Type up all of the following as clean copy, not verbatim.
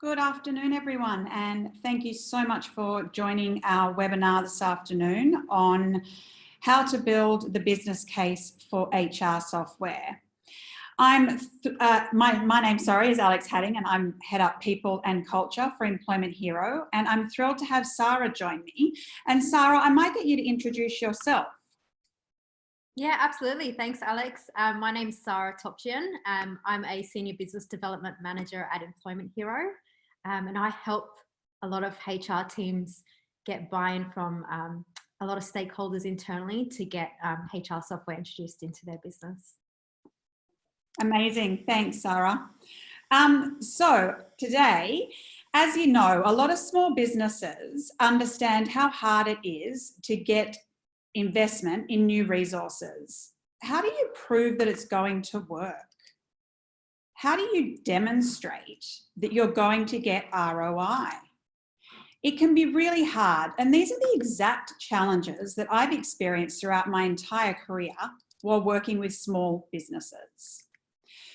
Good afternoon, everyone, and thank you so much for joining our webinar this afternoon on how to build the business case for HR software. My name, is Alex Hattingh, and I'm Head Up People and Culture for Employment Hero, and I'm thrilled to have Sarah join me. And Sarah, I might get you to introduce yourself. Yeah, absolutely. Thanks, Alex. My name's Sarah Topjian. I'm a Senior Business Development Manager at Employment Hero, and I help a lot of HR teams get buy-in from a lot of stakeholders internally to get HR software introduced into their business. Amazing. Thanks, Sarah. So today, as you know, a lot of small businesses understand how hard it is to get investment in new resources. How do you prove that it's going to work? How do you demonstrate that you're going to get ROI? It can be really hard, and these are the exact challenges that I've experienced throughout my entire career while working with small businesses.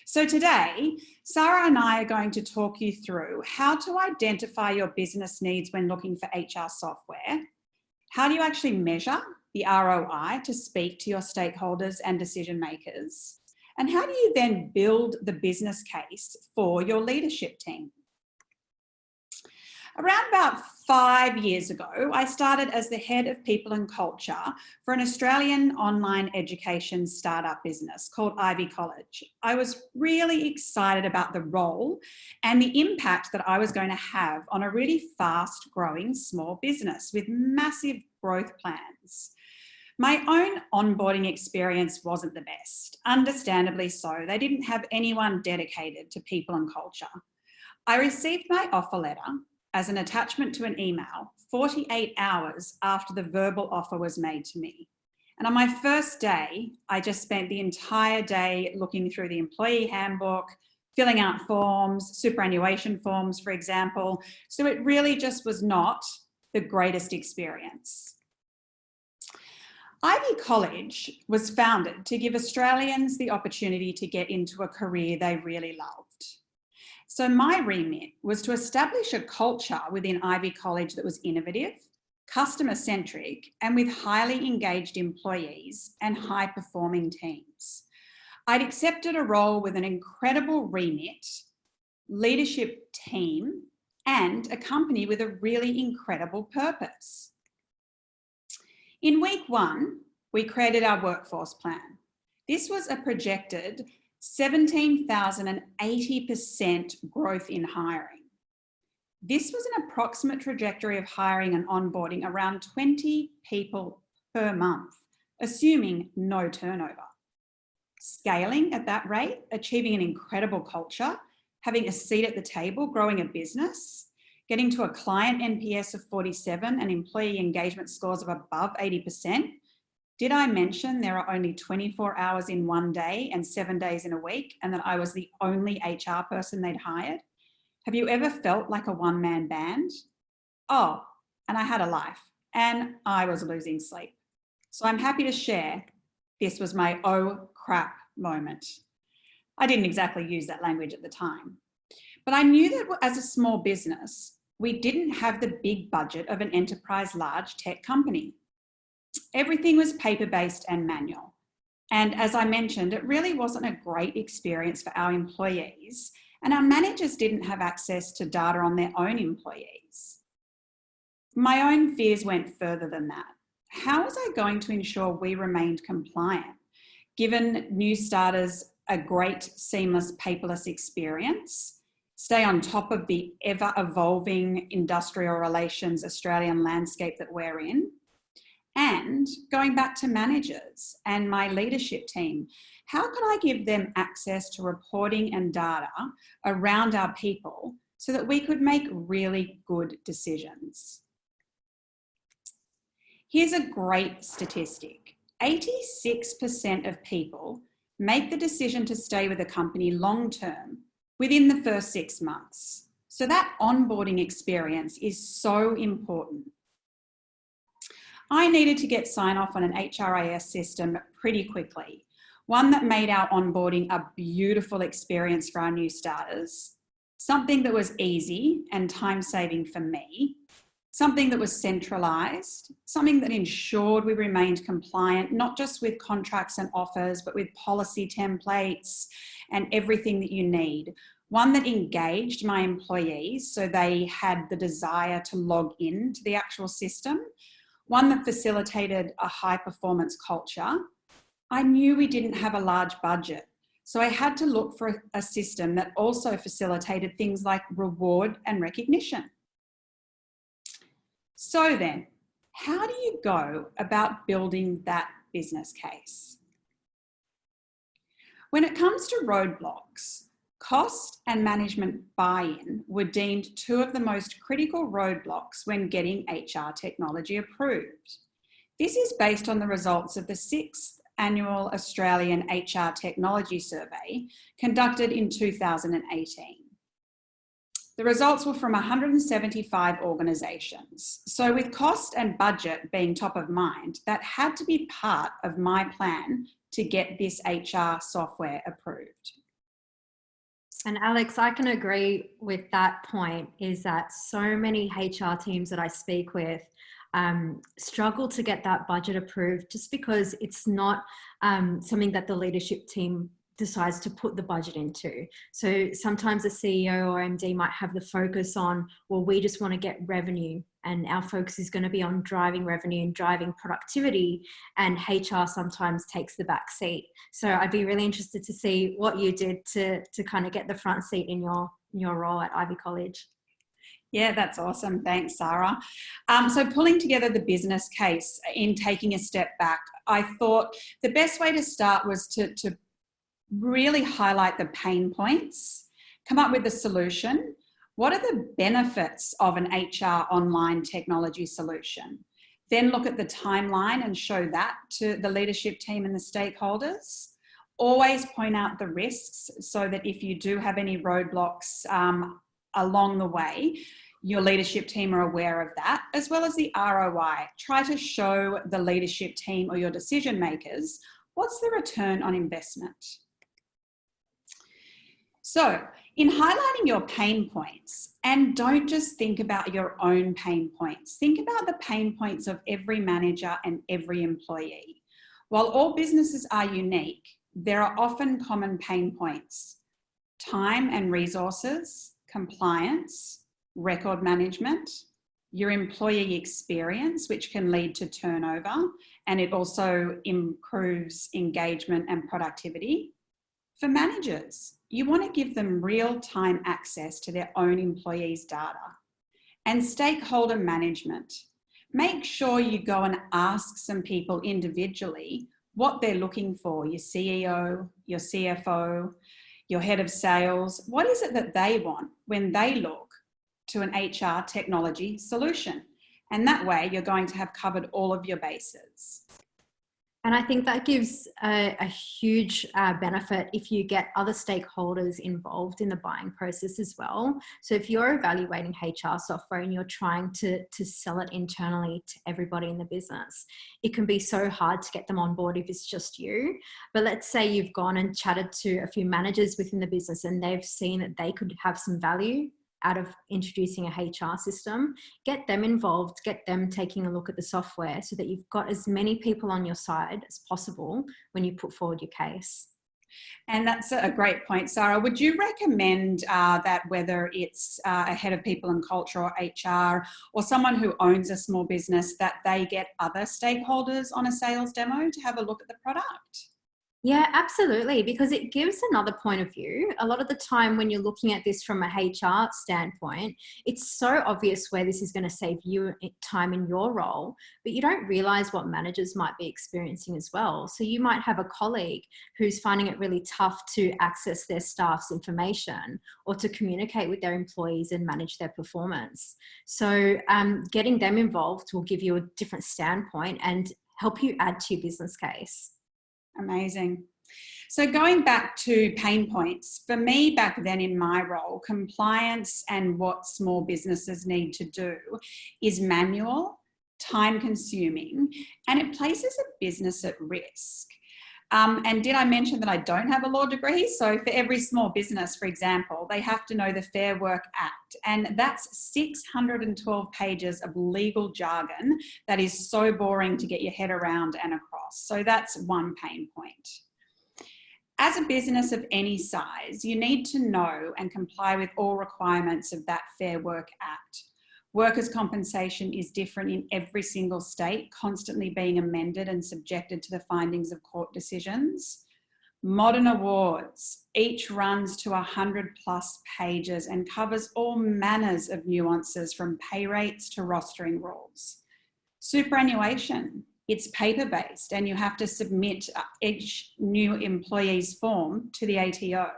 So today, Sarah and I are going to talk you through how to identify your business needs when looking for HR software. How do you actually measure the ROI to speak to your stakeholders and decision makers? And how do you then build the business case for your leadership team? Around about 5 years ago, I started as the head of people and culture for an Australian online education startup business called Ivy College. I was really excited about the role and the impact that I was going to have on a really fast growing small business with massive growth plans. My own onboarding experience wasn't the best, understandably so. They didn't have anyone dedicated to people and culture. I received my offer letter as an attachment to an email 48 hours after the verbal offer was made to me. And on my first day, I just spent the entire day looking through the employee handbook, filling out forms, superannuation forms, for example. So it really just was not the greatest experience. Ivy College was founded to give Australians the opportunity to get into a career they really loved. So my remit was to establish a culture within Ivy College that was innovative, customer-centric, and with highly engaged employees and high-performing teams. I'd accepted a role with an incredible remit, leadership team, and a company with a really incredible purpose. In week 1, we created our workforce plan. This was a projected 17,080% growth in hiring. This was an approximate trajectory of hiring and onboarding around 20 people per month, assuming no turnover. Scaling at that rate, achieving an incredible culture, having a seat at the table, growing a business, getting to a client NPS of 47 and employee engagement scores of above 80%. Did I mention there are only 24 hours in one day and 7 days in a week, and that I was the only HR person they'd hired? Have you ever felt like a one-man band? Oh, and I had a life, and I was losing sleep. So I'm happy to share this was my oh crap moment. I didn't exactly use that language at the time, but I knew that as a small business, we didn't have the big budget of an enterprise large tech company. Everything was paper-based and manual. And as I mentioned, it really wasn't a great experience for our employees, and our managers didn't have access to data on their own employees. My own fears went further than that. How was I going to ensure we remained compliant, given new starters a great, seamless, paperless experience, stay on top of the ever-evolving industrial relations Australian landscape that we're in? And going back to managers and my leadership team, how could I give them access to reporting and data around our people so that we could make really good decisions? Here's a great statistic. 86% of people make the decision to stay with a company long-term within the first 6 months. So that onboarding experience is so important. I needed to get sign off on an HRIS system pretty quickly, one that made our onboarding a beautiful experience for our new starters, something that was easy and time-saving for me, something that was centralised, something that ensured we remained compliant, not just with contracts and offers, but with policy templates and everything that you need. One that engaged my employees so they had the desire to log in to the actual system. One that facilitated a high-performance culture. I knew we didn't have a large budget, so I had to look for a system that also facilitated things like reward and recognition. So then, how do you go about building that business case? When it comes to roadblocks, cost and management buy-in were deemed two of the most critical roadblocks when getting HR technology approved. This is based on the results of the 6th Annual Australian HR Technology Survey conducted in 2018. The results were from 175 organisations. So with cost and budget being top of mind, that had to be part of my plan to get this HR software approved. And Alex, I can agree with that point, is that so many HR teams that I speak with struggle to get that budget approved just because it's not something that the leadership team decides to put the budget into. So sometimes the CEO or MD might have the focus on, well, we just want to get revenue, and our focus is going to be on driving revenue and driving productivity, and HR sometimes takes the back seat. So I'd be really interested to see what you did to kind of get the front seat in your role at Ivy College. Yeah, that's awesome. Thanks, Sarah. So pulling together the business case in taking a step back, I thought the best way to start was to really highlight the pain points, come up with a solution. What are the benefits of an HR online technology solution? Then look at the timeline and show that to the leadership team and the stakeholders. Always point out the risks so that if you do have any roadblocks along the way, your leadership team are aware of that, as well as the ROI. Try to show the leadership team or your decision makers, what's the return on investment? So in highlighting your pain points, and don't just think about your own pain points, think about the pain points of every manager and every employee. While all businesses are unique, there are often common pain points: time and resources, compliance, record management, your employee experience, which can lead to turnover, and it also improves engagement and productivity. For managers, you want to give them real-time access to their own employees' data. And stakeholder management. Make sure you go and ask some people individually what they're looking for, your CEO, your CFO, your head of sales. What is it that they want when they look to an HR technology solution? And that way you're going to have covered all of your bases. And I think that gives a huge benefit if you get other stakeholders involved in the buying process as well. So if you're evaluating HR software and you're trying to sell it internally to everybody in the business, it can be so hard to get them on board if it's just you. But let's say you've gone and chatted to a few managers within the business and they've seen that they could have some value out of introducing a HR system. Get them involved, get them taking a look at the software so that you've got as many people on your side as possible when you put forward your case. And that's a great point, Sarah. Would you recommend that whether it's a head of people and culture or HR or someone who owns a small business, that they get other stakeholders on a sales demo to have a look at the product? Yeah, absolutely, because it gives another point of view. A lot of the time when you're looking at this from a HR standpoint, it's so obvious where this is going to save you time in your role, but you don't realize what managers might be experiencing as well. So you might have a colleague who's finding it really tough to access their staff's information or to communicate with their employees and manage their performance. So getting them involved will give you a different standpoint and help you add to your business case. Amazing. So going back to pain points, for me back then in my role, compliance and what small businesses need to do is manual, time consuming, and it places a business at risk. And did I mention that I don't have a law degree? So for every small business, for example, they have to know the Fair Work Act. And that's 612 pages of legal jargon that is so boring to get your head around and across. So that's one pain point. As a business of any size, you need to know and comply with all requirements of that Fair Work Act. Workers' compensation is different in every single state, constantly being amended and subjected to the findings of court decisions. Modern awards, each runs to 100+ pages and covers all manners of nuances from pay rates to rostering rules. Superannuation, it's paper-based and you have to submit each new employee's form to the ATO.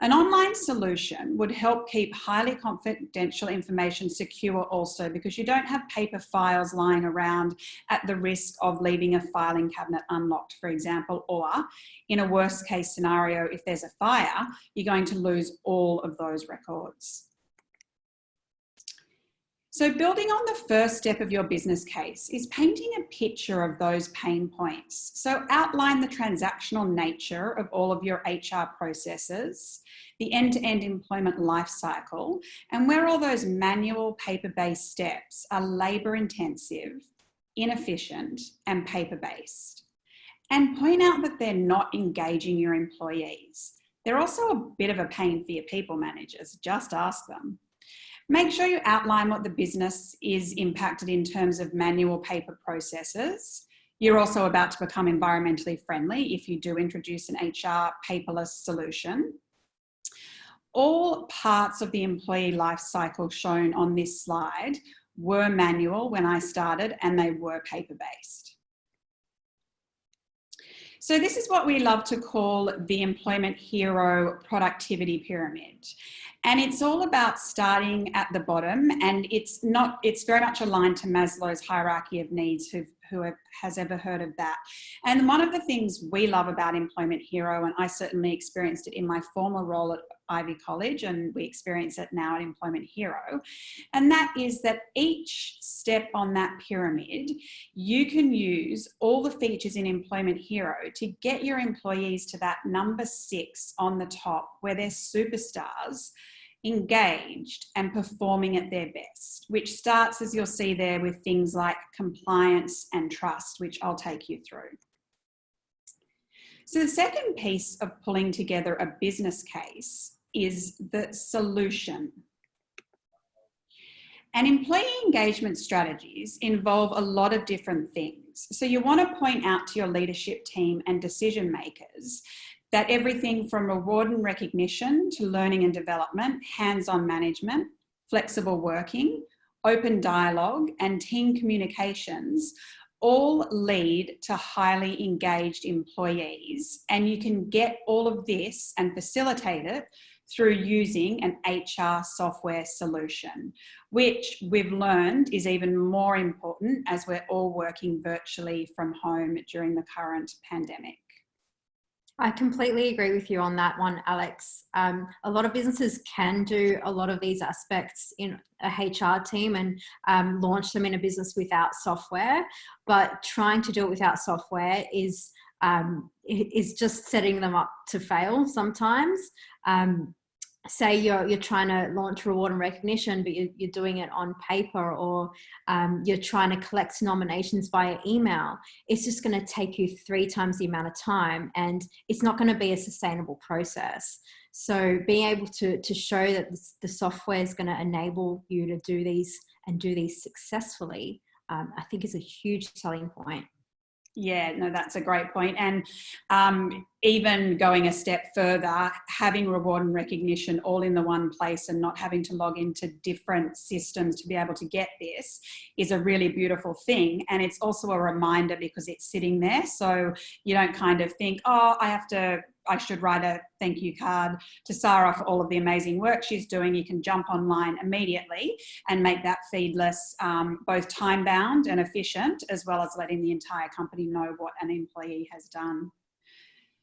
An online solution would help keep highly confidential information secure also, because you don't have paper files lying around at the risk of leaving a filing cabinet unlocked, for example, or in a worst case scenario, if there's a fire, you're going to lose all of those records. So building on the first step of your business case is painting a picture of those pain points. So outline the transactional nature of all of your HR processes, the end-to-end employment life cycle, and where all those manual paper-based steps are labour-intensive, inefficient, and paper-based. And point out that they're not engaging your employees. They're also a bit of a pain for your people managers. Just ask them. Make sure you outline what the business is impacted in terms of manual paper processes. You're also about to become environmentally friendly if you do introduce an HR paperless solution. All parts of the employee life cycle shown on this slide were manual when I started, and they were paper-based. So this is what we love to call the employment hero productivity pyramid. And it's all about starting at the bottom, and it's very much aligned to Maslow's hierarchy of needs, who has ever heard of that. And one of the things we love about Employment Hero, and I certainly experienced it in my former role at Ivy College, and we experience it now at Employment Hero, and that is that each step on that pyramid, you can use all the features in Employment Hero to get your employees to that number 6 on the top, where they're superstars, engaged and performing at their best, which starts, as you'll see there, with things like compliance and trust, which I'll take you through. So the second piece of pulling together a business case is the solution. And employee engagement strategies involve a lot of different things. So you want to point out to your leadership team and decision makers that everything from reward and recognition to learning and development, hands-on management, flexible working, open dialogue, and team communications all lead to highly engaged employees. And you can get all of this and facilitate it through using an HR software solution, which we've learned is even more important as we're all working virtually from home during the current pandemic. I completely agree with you on that one, Alex. A lot of businesses can do a lot of these aspects in a HR team and launch them in a business without software, but trying to do it without software is just setting them up to fail sometimes. Say you're trying to launch reward and recognition, but you're doing it on paper, or you're trying to collect nominations via email. It's just going to take you 3 times the amount of time, and it's not going to be a sustainable process. So being able to show that the software is going to enable you to do these and do these successfully, I think is a huge selling point. Yeah, no, that's a great point. And even going a step further, having reward and recognition all in the one place and not having to log into different systems to be able to get this is a really beautiful thing. And it's also a reminder because it's sitting there. So you don't kind of think, oh, I should write a thank you card to Sarah for all of the amazing work she's doing. You can jump online immediately and make that feedless, both time-bound and efficient, as well as letting the entire company know what an employee has done.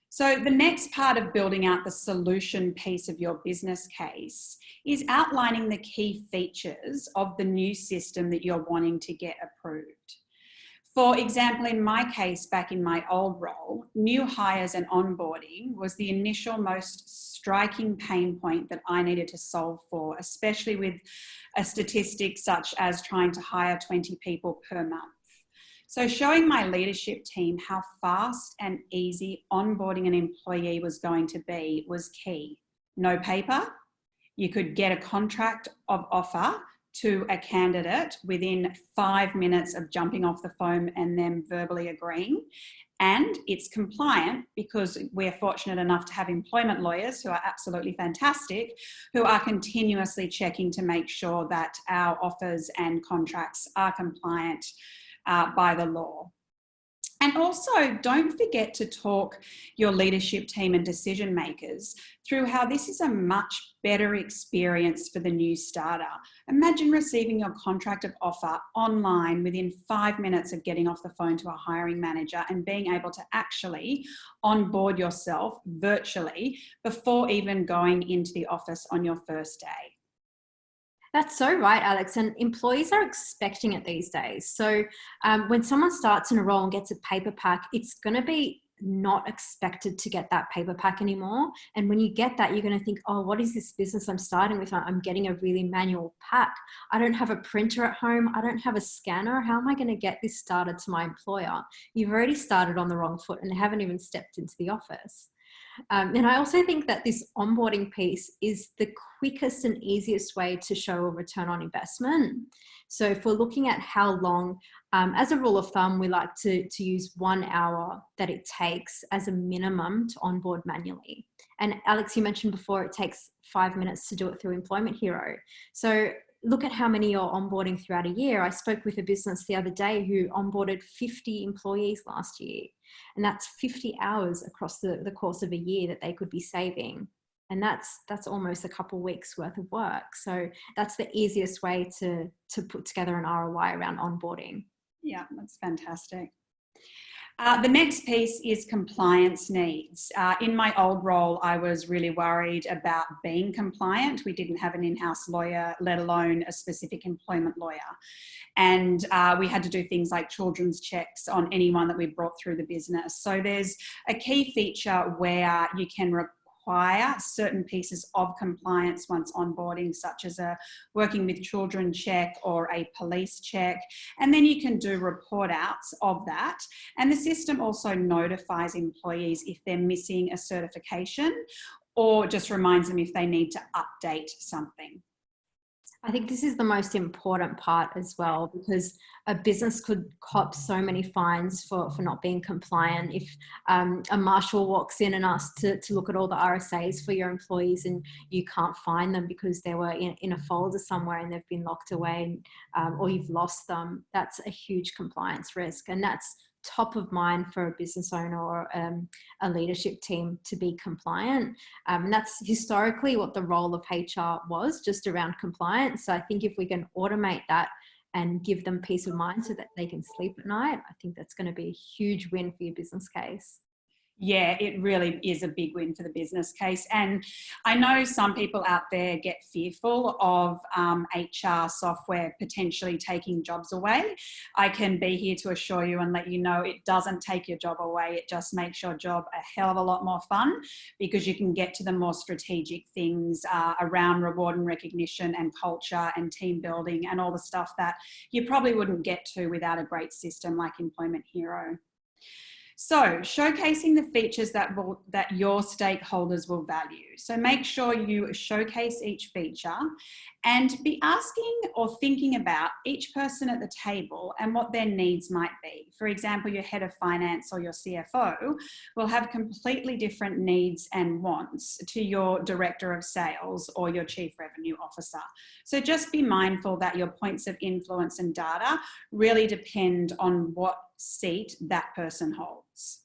So the next part of building out the solution piece of your business case is outlining the key features of the new system that you're wanting to get approved. For example, in my case, back in my old role, new hires and onboarding was the initial most striking pain point that I needed to solve for, especially with a statistic such as trying to hire 20 people per month. So showing my leadership team how fast and easy onboarding an employee was going to be was key. No paper, you could get a contract of offer to a candidate within 5 minutes of jumping off the phone and them verbally agreeing. And it's compliant because we're fortunate enough to have employment lawyers who are absolutely fantastic, who are continuously checking to make sure that our offers and contracts are compliant by the law. And also, don't forget to talk your leadership team and decision makers through how this is a much better experience for the new starter. Imagine receiving your contract of offer online within 5 minutes of getting off the phone to a hiring manager and being able to actually onboard yourself virtually before even going into the office on your first day. That's so right, Alex. And employees are expecting it these days. So when someone starts in a role and gets a paper pack, it's going to be not expected to get that paper pack anymore. And when you get that, you're going to think, oh, what is this business I'm starting with? I'm getting a really manual pack. I don't have a printer at home. I don't have a scanner. How am I going to get this started to my employer? You've already started on the wrong foot and haven't even stepped into the office. And I also think that this onboarding piece is the quickest and easiest way to show a return on investment. So if we're looking at how long, as a rule of thumb, we like to use 1 hour that it takes as a minimum to onboard manually. And Alex, you mentioned before, it takes 5 minutes to do it through Employment Hero. So look at how many you're onboarding throughout a year. I spoke with a business the other day who onboarded 50 employees last year. And that's 50 hours across the course of a year that they could be saving. And that's almost a couple weeks worth of work. So that's the easiest way to put together an ROI around onboarding. Yeah, that's fantastic. The next piece is compliance needs. In my old role, I was really worried about being compliant. We didn't have an in-house lawyer, let alone a specific employment lawyer. And we had to do things like children's checks on anyone that we brought through the business. So there's a key feature where you can require certain pieces of compliance once onboarding, such as a working with children check or a police check. And then you can do report outs of that. And the system also notifies employees if they're missing a certification or just reminds them if they need to update something. I think this is the most important part as well, because a business could cop so many fines for not being compliant. If a marshal walks in and asks to look at all the RSAs for your employees and you can't find them because they were in a folder somewhere and they've been locked away, or you've lost them, that's a huge compliance risk. And that's top of mind for a business owner or a leadership team to be compliant. And that's historically what the role of HR was, just around compliance. So I think if we can automate that and give them peace of mind so that they can sleep at night, I think that's going to be a huge win for your business case. Yeah, it really is a big win for the business case. And I know some people out there get fearful of HR software potentially taking jobs away. I can be here to assure you and let you know it doesn't take your job away. It just makes your job a hell of a lot more fun, because you can get to the more strategic things around reward and recognition and culture and team building and all the stuff that you probably wouldn't get to without a great system like Employment Hero. So showcasing the features that your stakeholders will value. So make sure you showcase each feature and be asking or thinking about each person at the table and what their needs might be. For example, your head of finance or your CFO will have completely different needs and wants to your director of sales or your chief revenue officer. So just be mindful that your points of influence and data really depend on what seat that person holds.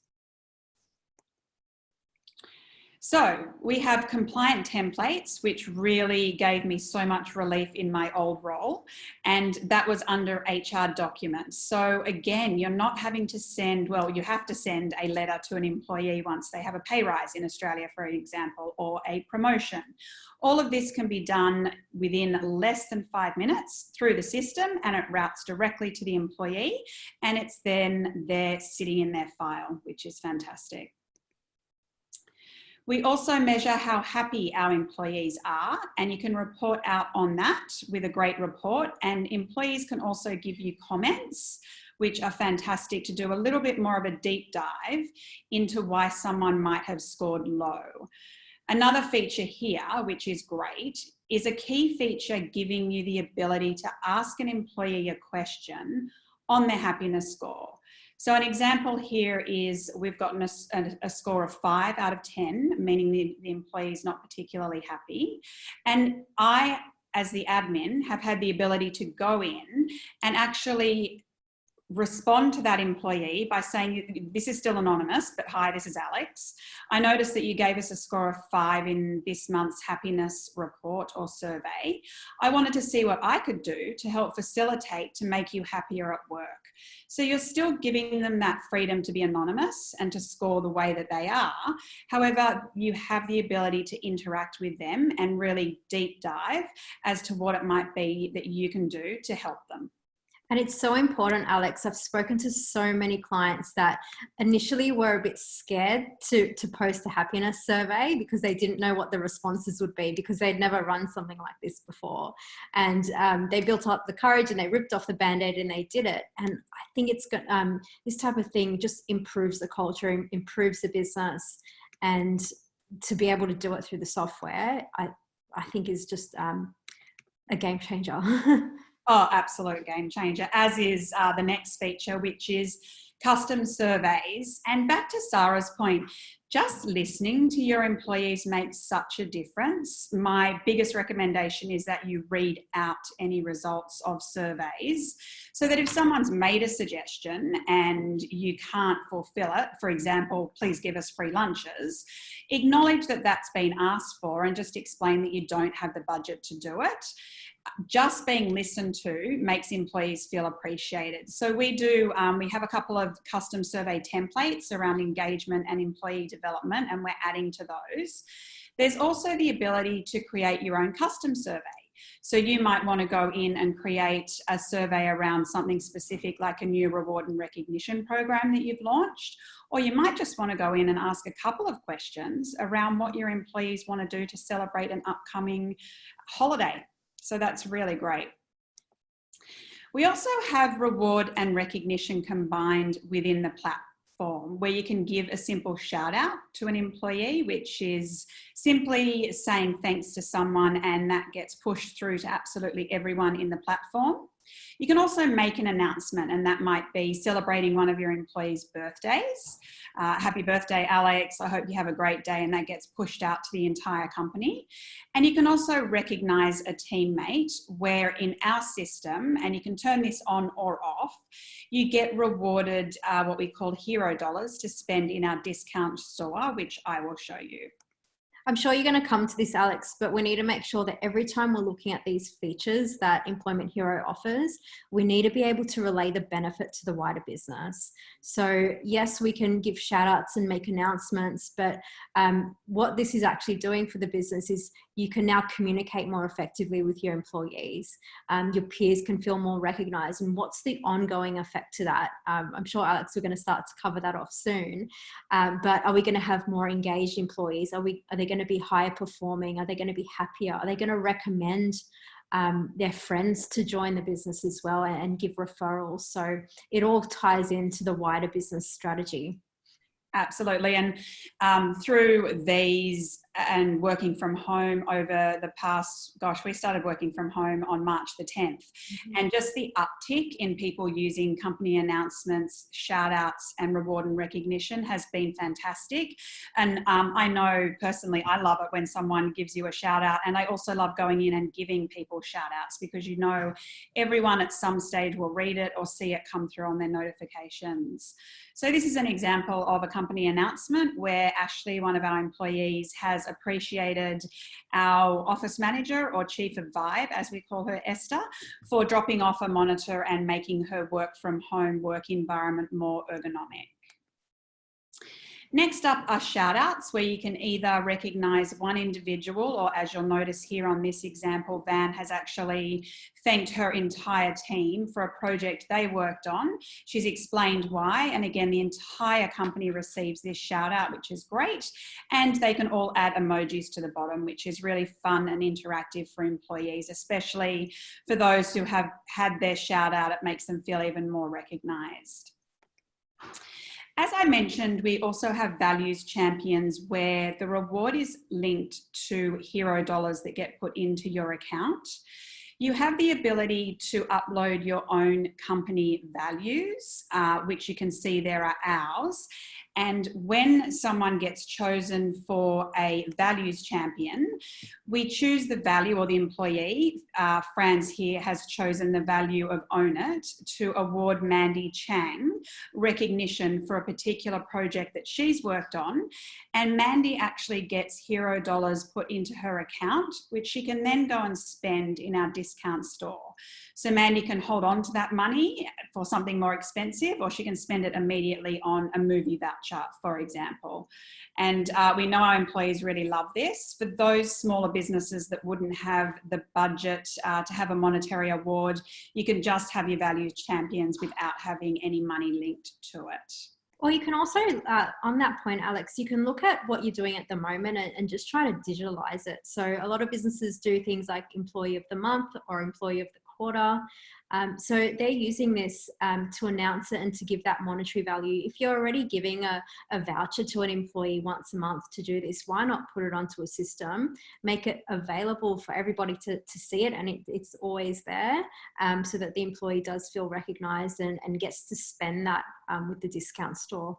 So we have compliant templates, which really gave me so much relief in my old role. And that was under HR documents. So again, you're not having to send, well, you have to send a letter to an employee once they have a pay rise in Australia, for example, or a promotion. All of this can be done within less than 5 minutes through the system, and it routes directly to the employee, and it's then there sitting in their file, which is fantastic. We also measure how happy our employees are, and you can report out on that with a great report, and employees can also give you comments, which are fantastic to do a little bit more of a deep dive into why someone might have scored low. Another feature here, which is great, is a key feature giving you the ability to ask an employee a question on their happiness score. So an example here is we've gotten a score of 5 out of 10, meaning the employee is not particularly happy. And I, as the admin, have had the ability to go in and actually respond to that employee by saying, this is still anonymous, but hi, this is Alex. I noticed that you gave us a score of 5 in this month's happiness report or survey. I wanted to see what I could do to help facilitate to make you happier at work. So you're still giving them that freedom to be anonymous and to score the way that they are. However, you have the ability to interact with them and really deep dive as to what it might be that you can do to help them. And it's so important, Alex. I've spoken to so many clients that initially were a bit scared to post a happiness survey because they didn't know what the responses would be because they'd never run something like this before. And they built up the courage and they ripped off the Band-Aid and they did it. And I think it's got, this type of thing just improves the culture, improves the business. And to be able to do it through the software, I think is just a game changer. Oh, absolute game changer, as is the next feature, which is custom surveys. And back to Sarah's point, just listening to your employees makes such a difference. My biggest recommendation is that you read out any results of surveys so that if someone's made a suggestion and you can't fulfill it, for example, please give us free lunches, acknowledge that that's been asked for and just explain that you don't have the budget to do it. Just being listened to makes employees feel appreciated. So we have a couple of custom survey templates around engagement and employee development, and we're adding to those. There's also the ability to create your own custom survey. So you might want to go in and create a survey around something specific like a new reward and recognition program that you've launched, or you might just want to go in and ask a couple of questions around what your employees want to do to celebrate an upcoming holiday. So that's really great. We also have reward and recognition combined within the platform where you can give a simple shout out to an employee, which is simply saying thanks to someone, and that gets pushed through to absolutely everyone in the platform. You can also make an announcement, and that might be celebrating one of your employees' birthdays. Happy birthday, Alex. I hope you have a great day, and that gets pushed out to the entire company. And you can also recognise a teammate where in our system, and you can turn this on or off, you get rewarded what we call hero dollars to spend in our discount store, which I will show you. I'm sure you're going to come to this, Alex, but we need to make sure that every time we're looking at these features that Employment Hero offers, we need to be able to relay the benefit to the wider business. So yes, we can give shout outs and make announcements, but what this is actually doing for the business is you can now communicate more effectively with your employees. Your peers can feel more recognized. And what's the ongoing effect to that? I'm sure, Alex, we're going to start to cover that off soon. But are we going to have more engaged employees? Are they going to be higher performing? Are they going to be happier? Are they going to recommend their friends to join the business as well and give referrals? So it all ties into the wider business strategy. Absolutely. And through these and working from home over the past, gosh, we started working from home on March the 10th. Mm-hmm. And just the uptick in people using company announcements, shout outs and reward and recognition has been fantastic. And I know personally, I love it when someone gives you a shout out, and I also love going in and giving people shout outs, because you know everyone at some stage will read it or see it come through on their notifications. So this is an example of a company announcement where Ashley, one of our employees, has appreciated our office manager, or chief of vibe, as we call her, Esther, for dropping off a monitor and making her work from home work environment more ergonomic. Next up are shout outs, where you can either recognise one individual, or as you'll notice here on this example, Van has actually thanked her entire team for a project they worked on. She's explained why, and again, the entire company receives this shout out, which is great. And they can all add emojis to the bottom, which is really fun and interactive for employees, especially for those who have had their shout out. It makes them feel even more recognised. As I mentioned, we also have values champions, where the reward is linked to hero dollars that get put into your account. You have the ability to upload your own company values, which you can see there are ours. And when someone gets chosen for a values champion, we choose the value, or the employee, Franz here has chosen the value of Own It, to award Mandy Chang recognition for a particular project that she's worked on. And Mandy actually gets hero dollars put into her account, which she can then go and spend in our discount store. So Mandy can hold on to that money for something more expensive, or she can spend it immediately on a movie voucher, for example. And we know our employees really love this. For those smaller businesses that wouldn't have the budget to have a monetary award, you can just have your values champions without having any money linked to it. Or you can also, on that point, Alex, you can look at what you're doing at the moment and just try to digitalize it. So a lot of businesses do things like employee of the month or employee of the quarter. So they're using this to announce it and to give that monetary value. If you're already giving a voucher to an employee once a month to do this, why not put it onto a system, make it available for everybody to see it, and it's always there, so that the employee does feel recognised and gets to spend that with the discount store.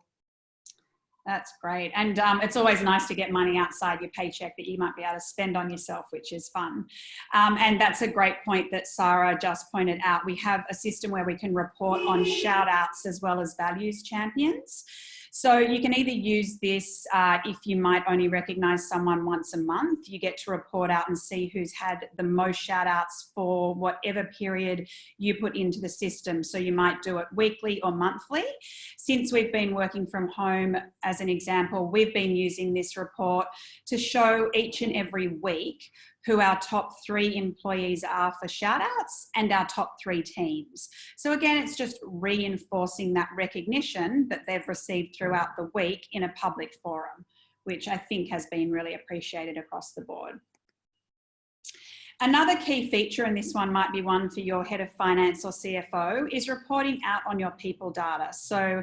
That's great. And it's always nice to get money outside your paycheck that you might be able to spend on yourself, which is fun. And that's a great point that Sarah just pointed out. We have a system where we can report on shout outs as well as values champions. So you can either use this if you might only recognise someone once a month. You get to report out and see who's had the most shout outs for whatever period you put into the system. So you might do it weekly or monthly. Since we've been working from home, as an example, we've been using this report to show each and every week who our top 3 employees are for shout outs and our top 3 teams. So again, it's just reinforcing that recognition that they've received throughout the week in a public forum, which I think has been really appreciated across the board. Another key feature, and this one might be one for your head of finance or CFO, is reporting out on your people data. So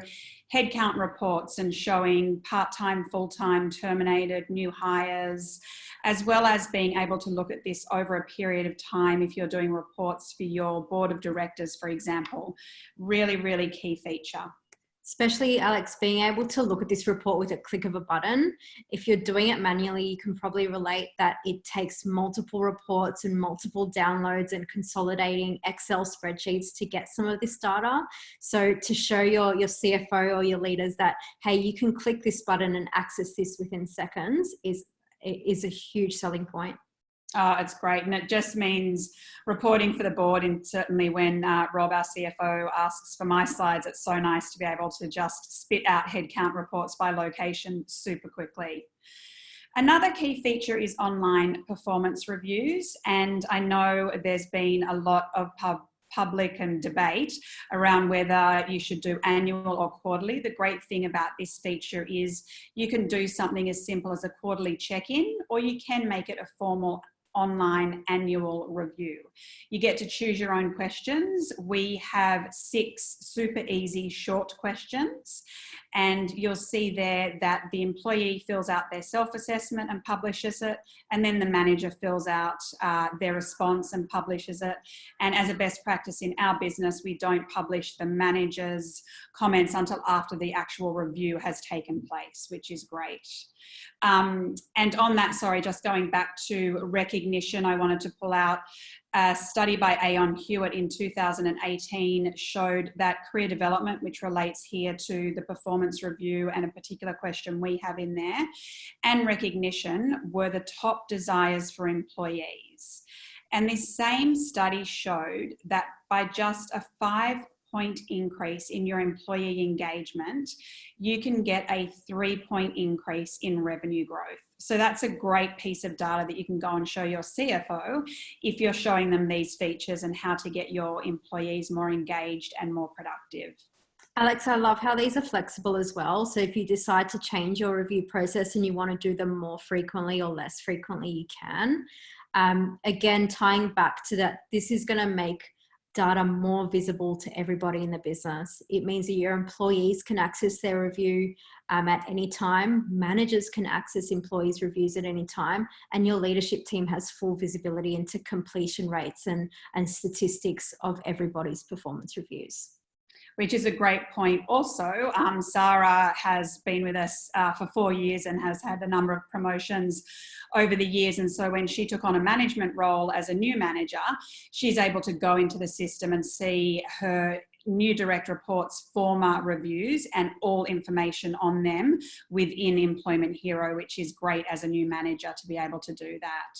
headcount reports and showing part-time, full-time, terminated, new hires, as well as being able to look at this over a period of time if you're doing reports for your board of directors, for example. Really, really key feature. Especially, Alex, being able to look at this report with a click of a button. If you're doing it manually, you can probably relate that it takes multiple reports and multiple downloads and consolidating Excel spreadsheets to get some of this data. So to show your CFO or your leaders that, hey, you can click this button and access this within seconds is a huge selling point. Oh, it's great. And it just means reporting for the board. And certainly when Rob, our CFO, asks for my slides, it's so nice to be able to just spit out headcount reports by location super quickly. Another key feature is online performance reviews. And I know there's been a lot of public and debate around whether you should do annual or quarterly. The great thing about this feature is you can do something as simple as a quarterly check-in, or you can make it a formal online annual review. You get to choose your own questions. We have 6 super easy short questions, And you'll see there that the employee fills out their self-assessment and publishes it, and then the manager fills out their response and publishes it. And as a best practice in our business, we don't publish the manager's comments until after the actual review has taken place, which is great. And on that, sorry, just going back to recognition, I wanted to pull out a study by Aon Hewitt in 2018 showed that career development, which relates here to the performance review and a particular question we have in there, and recognition were the top desires for employees. And this same study showed that by just a 5-point increase in your employee engagement, you can get a 3-point increase in revenue growth. So that's a great piece of data that you can go and show your CFO if you're showing them these features and how to get your employees more engaged and more productive. Alex, I love how these are flexible as well. So if you decide to change your review process and you want to do them more frequently or less frequently, you can. Again, tying back to that, this is going to make data more visible to everybody in the business. It means that your employees can access their review at any time. Managers can access employees' reviews at any time, and your leadership team has full visibility into completion rates and statistics of everybody's performance reviews. Which is a great point. Also, Sarah has been with us for 4 years and has had a number of promotions over the years. And so when she took on a management role as a new manager, she's able to go into the system and see her new direct reports' former reviews and all information on them within Employment Hero, which is great as a new manager to be able to do that.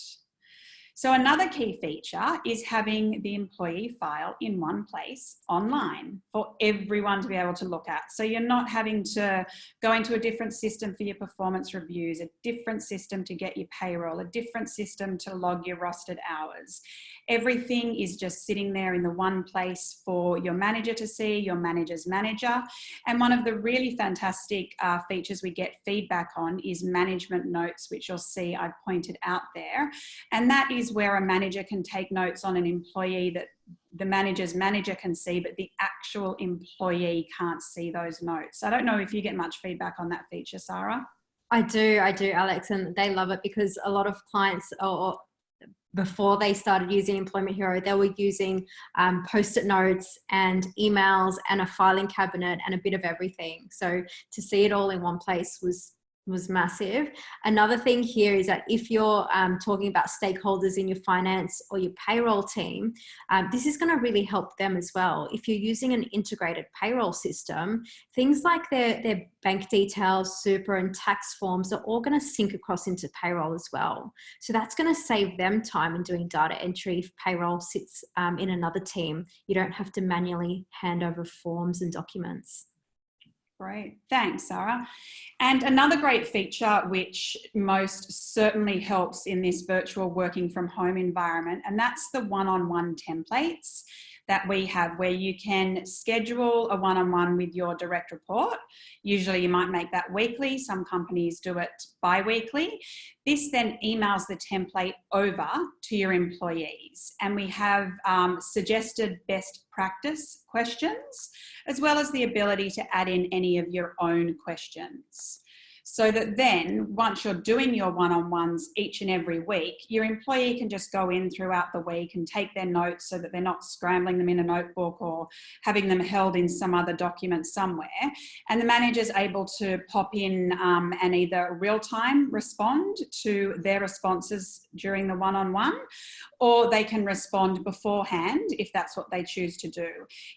So another key feature is having the employee file in one place online for everyone to be able to look at. So you're not having to go into a different system for your performance reviews, a different system to get your payroll, a different system to log your rostered hours. Everything is just sitting there in the one place for your manager to see, your manager's manager. And one of the really fantastic features we get feedback on is management notes, which you'll see I've pointed out there. And that is where a manager can take notes on an employee that the manager's manager can see, but the actual employee can't see those notes. I don't know if you get much feedback on that feature, Sarah. I do, Alex, and they love it because a lot of clients, or before they started using Employment Hero, they were using post-it notes and emails and a filing cabinet and a bit of everything. So to see it all in one place was massive. Another thing here is that if you're talking about stakeholders in your finance or your payroll team, this is going to really help them as well. If you're using an integrated payroll system, things like their bank details, super and tax forms are all going to sync across into payroll as well. So that's going to save them time in doing data entry. If payroll sits in another team, you don't have to manually hand over forms and documents. Great, thanks, Sarah. And another great feature which most certainly helps in this virtual working from home environment, and that's the one-on-one templates that we have where you can schedule a one-on-one with your direct report. Usually you might make that weekly. Some companies do it bi-weekly. This then emails the template over to your employees. And we have suggested best practice questions, as well as the ability to add in any of your own questions. So that then once you're doing your one-on-ones each and every week, your employee can just go in throughout the week and take their notes so that they're not scrambling them in a notebook or having them held in some other document somewhere. And the manager's able to pop in and either real-time respond to their responses during the one-on-one, or they can respond beforehand if that's what they choose to do.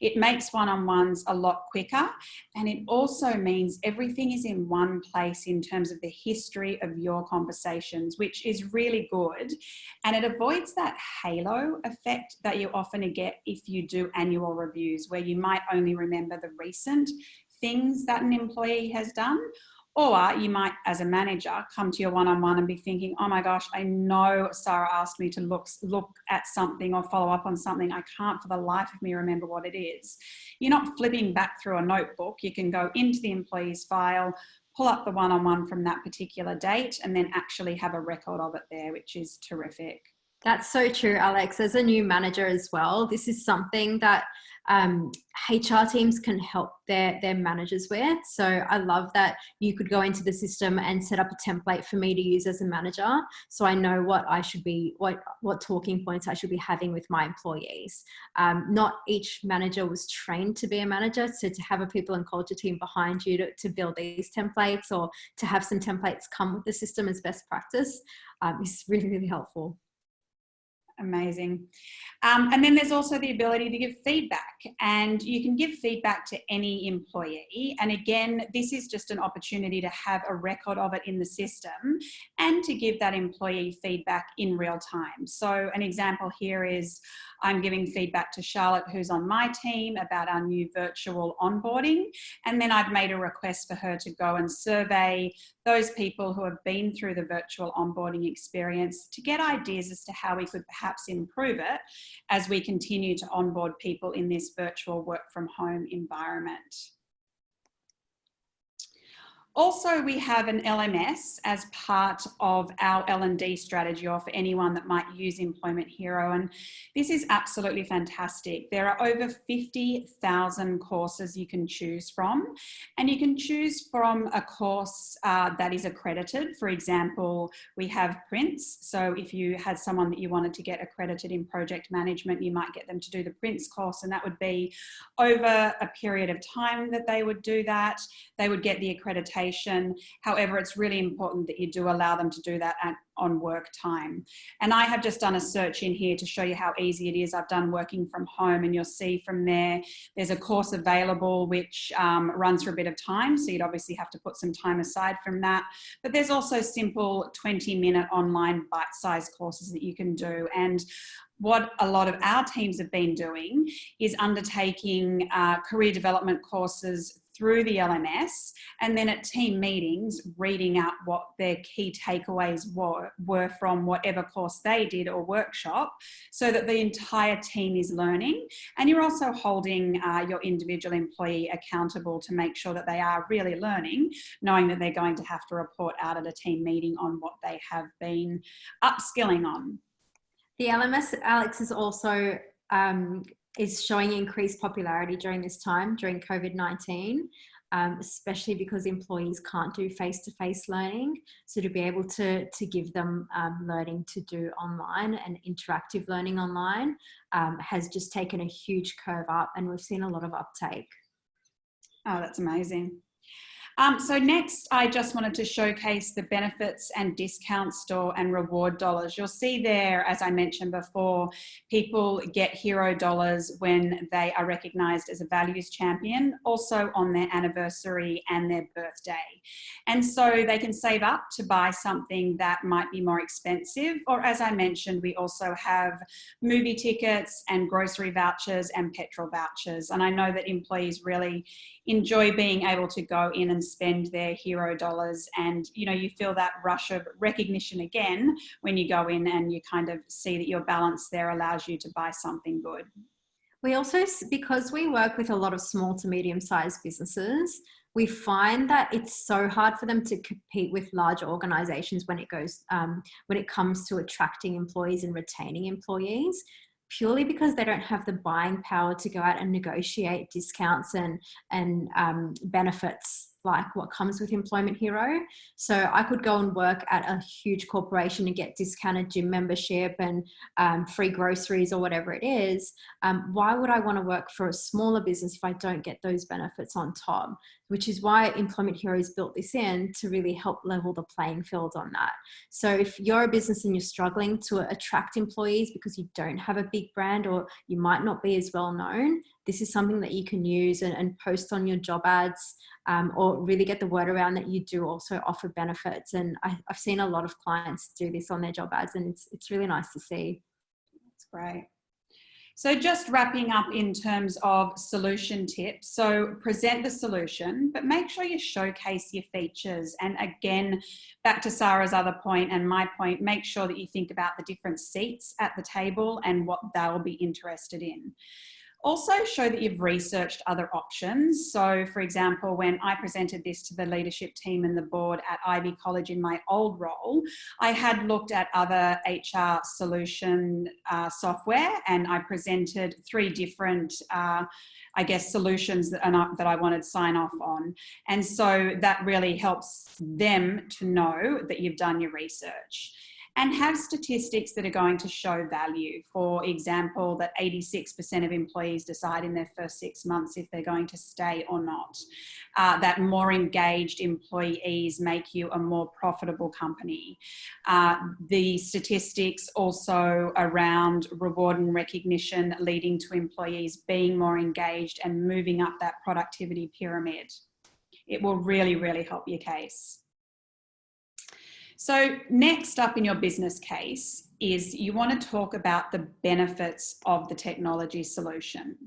It makes one-on-ones a lot quicker, and it also means everything is in one place in terms of the history of your conversations, which is really good. And it avoids that halo effect that you often get if you do annual reviews, where you might only remember the recent things that an employee has done. Or you might, as a manager, come to your one-on-one and be thinking, oh my gosh, I know Sarah asked me to look at something or follow up on something. I can't for the life of me remember what it is. You're not flipping back through a notebook. You can go into the employee's file, pull up the one-on-one from that particular date, and then actually have a record of it there, which is terrific. That's so true, Alex. As a new manager as well, this is something that HR teams can help their managers with. So I love that you could go into the system and set up a template for me to use as a manager, so I know what I should be, what talking points I should be having with my employees. Not each manager was trained to be a manager, so to have a people and culture team behind you to build these templates, or to have some templates come with the system as best practice, is really, really helpful. Amazing. And then there's also the ability to give feedback, and you can give feedback to any employee. And again, this is just an opportunity to have a record of it in the system and to give that employee feedback in real time. So an example here is I'm giving feedback to Charlotte, who's on my team, about our new virtual onboarding. And then I've made a request for her to go and survey those people who have been through the virtual onboarding experience to get ideas as to how we could perhaps improve it as we continue to onboard people in this virtual work from home environment. Also, we have an LMS as part of our L&D strategy, or for anyone that might use Employment Hero. And this is absolutely fantastic. There are over 50,000 courses you can choose from, and you can choose from a course that is accredited. For example, we have Prince. So if you had someone that you wanted to get accredited in project management, you might get them to do the Prince course, and that would be over a period of time that they would do that. They would get the accreditation. However, it's really important that you do allow them to do that on work time. And I have just done a search in here to show you how easy it is. I've done working from home, and you'll see from there's a course available which runs for a bit of time. So you'd obviously have to put some time aside from that. But there's also simple 20-minute online bite-sized courses that you can do. And what a lot of our teams have been doing is undertaking career development courses through the LMS, and then at team meetings reading out what their key takeaways were from whatever course they did or workshop, so that the entire team is learning. And you're also holding your individual employee accountable to make sure that they are really learning, knowing that they're going to have to report out at a team meeting on what they have been upskilling on. The LMS, Alex, is also is showing increased popularity during this time, during COVID-19, especially because employees can't do face-to-face learning. So to be able to give them learning to do online and interactive learning online has just taken a huge curve up, and we've seen a lot of uptake. Oh, that's amazing. So next, I just wanted to showcase the benefits and discount store and reward dollars. You'll see there, as I mentioned before, people get hero dollars when they are recognised as a values champion, also on their anniversary and their birthday. And so they can save up to buy something that might be more expensive, or as I mentioned, we also have movie tickets and grocery vouchers and petrol vouchers. And I know that employees really enjoy being able to go in and spend their hero dollars, and you feel that rush of recognition again when you go in and you kind of see that your balance there allows you to buy something good. We also, because we work with a lot of small to medium-sized businesses, we find that it's so hard for them to compete with larger organizations when it comes to attracting employees and retaining employees, purely because they don't have the buying power to go out and negotiate discounts and benefits like what comes with Employment Hero. So I could go and work at a huge corporation and get discounted gym membership and free groceries or whatever it is. Why would I want to work for a smaller business if I don't get those benefits on top? Which is why Employment Hero has built this in to really help level the playing field on that. So if you're a business and you're struggling to attract employees because you don't have a big brand, or you might not be as well known, this is something that you can use and post on your job ads, or really get the word around that you do also offer benefits. And I've seen a lot of clients do this on their job ads, and it's really nice to see. That's great. So just wrapping up in terms of solution tips. So present the solution, but make sure you showcase your features. And again, back to Sarah's other point and my point, make sure that you think about the different seats at the table and what they'll be interested in. Also show that you've researched other options. So for example, when I presented this to the leadership team and the board at Ivy College in my old role, I had looked at other HR solution software, and I presented 3 different solutions that I wanted to sign off on. And so that really helps them to know that you've done your research. And have statistics that are going to show value. For example, that 86% of employees decide in their first 6 months if they're going to stay or not. That more engaged employees make you a more profitable company. The statistics also around reward and recognition leading to employees being more engaged and moving up that productivity pyramid. It will really, really help your case. So next up in your business case is you want to talk about the benefits of the technology solution.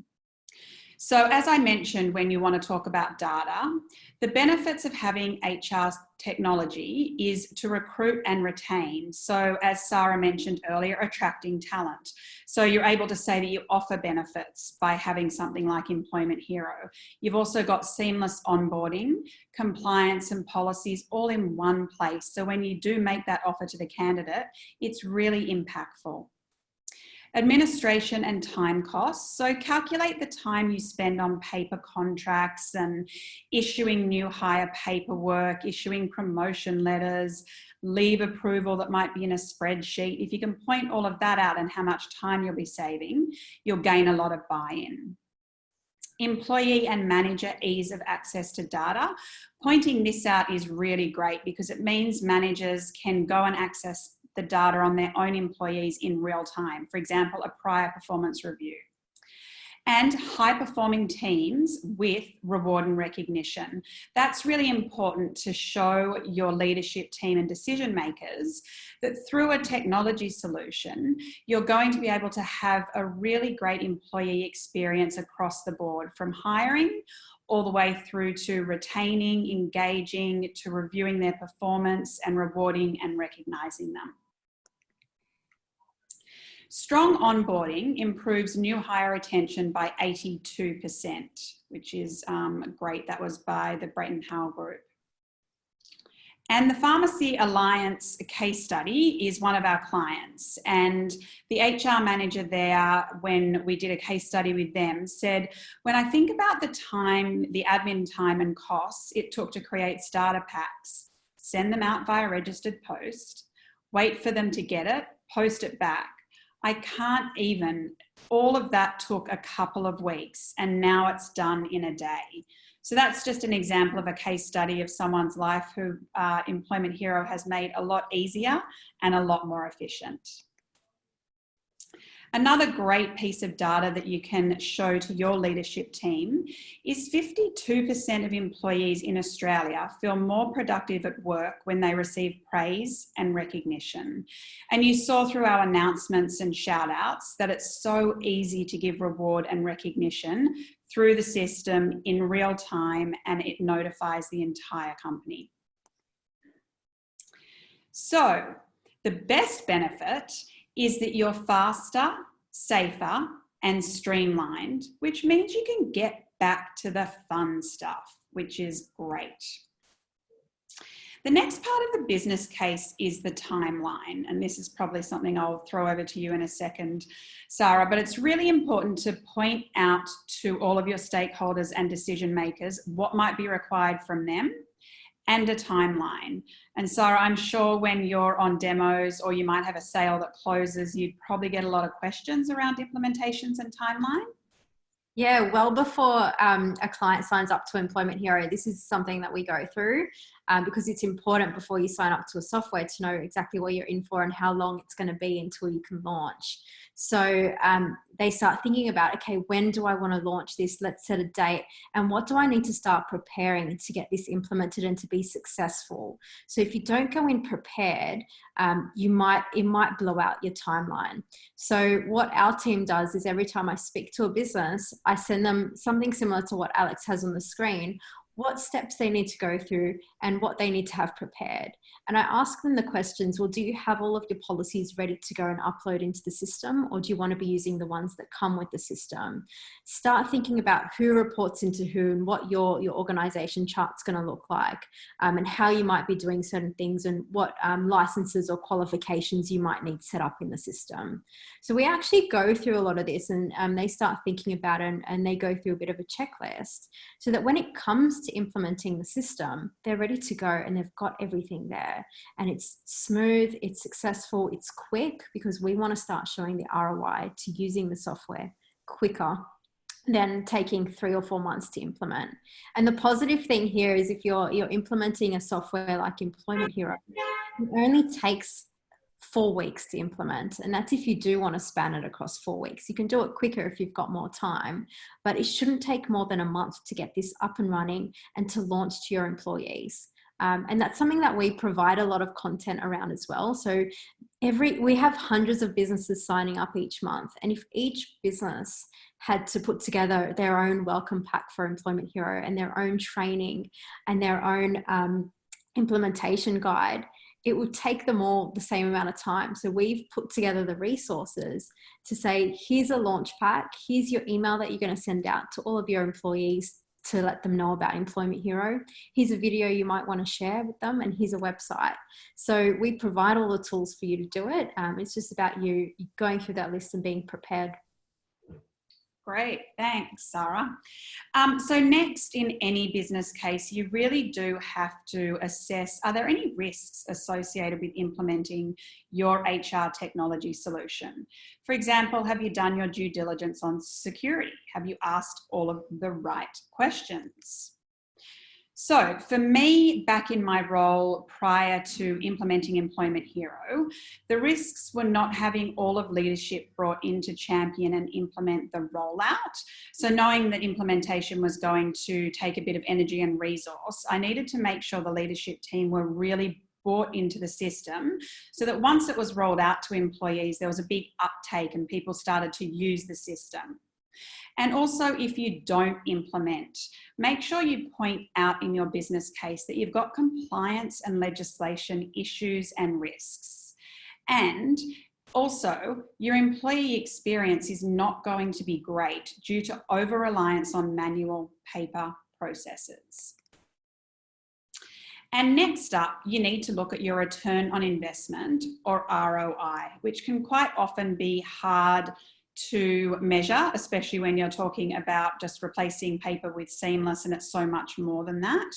So as I mentioned, when you want to talk about data, the benefits of having HR technology is to recruit and retain. So as Sarah mentioned earlier, attracting talent. So you're able to say that you offer benefits by having something like Employment Hero. You've also got seamless onboarding, compliance and policies all in one place. So when you do make that offer to the candidate, it's really impactful. Administration and time costs. So calculate the time you spend on paper contracts and issuing new hire paperwork, issuing promotion letters, leave approval that might be in a spreadsheet. If you can point all of that out and how much time you'll be saving, you'll gain a lot of buy-in. Employee and manager ease of access to data. Pointing this out is really great because it means managers can go and access the data on their own employees in real time. For example, a prior performance review. And high-performing teams with reward and recognition. That's really important to show your leadership team and decision makers that through a technology solution, you're going to be able to have a really great employee experience across the board, from hiring all the way through to retaining, engaging, to reviewing their performance and rewarding and recognizing them. Strong onboarding improves new hire retention by 82%, which is great. That was by the Brayton Howell Group. And the Pharmacy Alliance case study is one of our clients. And the HR manager there, when we did a case study with them, said, when I think about the time, the admin time and costs it took to create starter packs, send them out via registered post, wait for them to get it, post it back, I can't even, all of that took a couple of weeks and now it's done in a day. So that's just an example of a case study of someone's life who Employment Hero has made a lot easier and a lot more efficient. Another great piece of data that you can show to your leadership team is 52% of employees in Australia feel more productive at work when they receive praise and recognition. And you saw through our announcements and shout outs that it's so easy to give reward and recognition through the system in real time, and it notifies the entire company. So the best benefit is that you're faster, safer, and streamlined, which means you can get back to the fun stuff, which is great. The next part of the business case is the timeline, and this is probably something I'll throw over to you in a second, Sarah, but it's really important to point out to all of your stakeholders and decision makers what might be required from them and a timeline. And Sarah, I'm sure when you're on demos or you might have a sale that closes, you'd probably get a lot of questions around implementations and timeline. Yeah, well before a client signs up to Employment Hero, this is something that we go through because it's important before you sign up to a software to know exactly what you're in for and how long it's going to be until you can launch. So they start thinking about, okay, when do I want to launch this? Let's set a date. And what do I need to start preparing to get this implemented and to be successful? So if you don't go in prepared, it might blow out your timeline. So what our team does is every time I speak to a business, I send them something similar to what Alex has on the screen, what steps they need to go through, and what they need to have prepared. And I ask them the questions, well, do you have all of your policies ready to go and upload into the system, or do you want to be using the ones that come with the system? Start thinking about who reports into who and what your organization chart's going to look like, and how you might be doing certain things, and what licenses or qualifications you might need set up in the system. So we actually go through a lot of this, and they start thinking about it, and they go through a bit of a checklist, so that when it comes to implementing the system, they're ready to go and they've got everything there, and it's smooth, it's successful, it's quick, because we want to start showing the ROI to using the software quicker than taking 3 or 4 months to implement. And the positive thing here is, if you're implementing a software like Employment Hero, it only takes 4 weeks to implement. And that's if you do want to span it across 4 weeks. You can do it quicker if you've got more time, but it shouldn't take more than a month to get this up and running and to launch to your employees. And that's something that we provide a lot of content around as well. So we have hundreds of businesses signing up each month. And if each business had to put together their own welcome pack for Employment Hero, and their own training, and their own implementation guide, it would take them all the same amount of time. So we've put together the resources to say, here's a launch pack, here's your email that you're going to send out to all of your employees to let them know about Employment Hero. Here's a video you might want to share with them, and here's a website. So we provide all the tools for you to do it. It's just about you going through that list and being prepared. Great, thanks, Sarah. So next, in any business case, you really do have to assess, are there any risks associated with implementing your HR technology solution? For example, have you done your due diligence on security? Have you asked all of the right questions? So for me, back in my role prior to implementing Employment Hero, the risks were not having all of leadership brought in to champion and implement the rollout. So knowing that implementation was going to take a bit of energy and resource, I needed to make sure the leadership team were really bought into the system, so that once it was rolled out to employees, there was a big uptake and people started to use the system. And also, if you don't implement, make sure you point out in your business case that you've got compliance and legislation issues and risks. And also, your employee experience is not going to be great due to over-reliance on manual paper processes. And next up, you need to look at your return on investment, or ROI, which can quite often be hard to measure, especially when you're talking about just replacing paper with seamless, and it's so much more than that.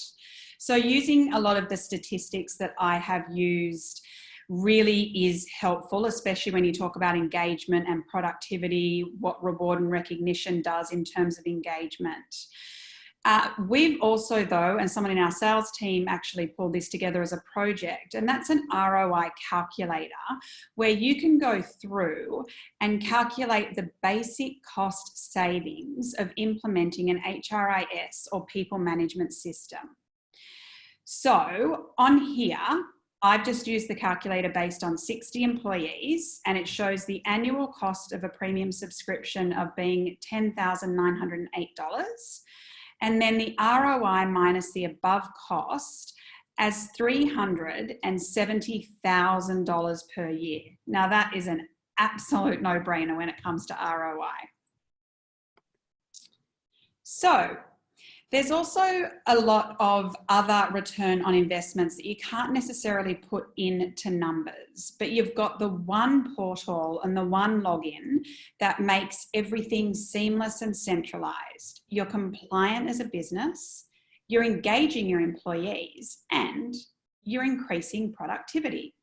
So using a lot of the statistics that I have used really is helpful, especially when you talk about engagement and productivity, what reward and recognition does in terms of engagement. We've also, though, and someone in our sales team actually pulled this together as a project, and that's an ROI calculator where you can go through and calculate the basic cost savings of implementing an HRIS or people management system. So on here, I've just used the calculator based on 60 employees, and it shows the annual cost of a premium subscription of being $10,908. And then the ROI minus the above cost as $370,000 per year. Now that is an absolute no-brainer when it comes to ROI. So there's also a lot of other return on investments that you can't necessarily put into numbers, but you've got the one portal and the one login that makes everything seamless and centralized. You're compliant as a business, you're engaging your employees, and you're increasing productivity.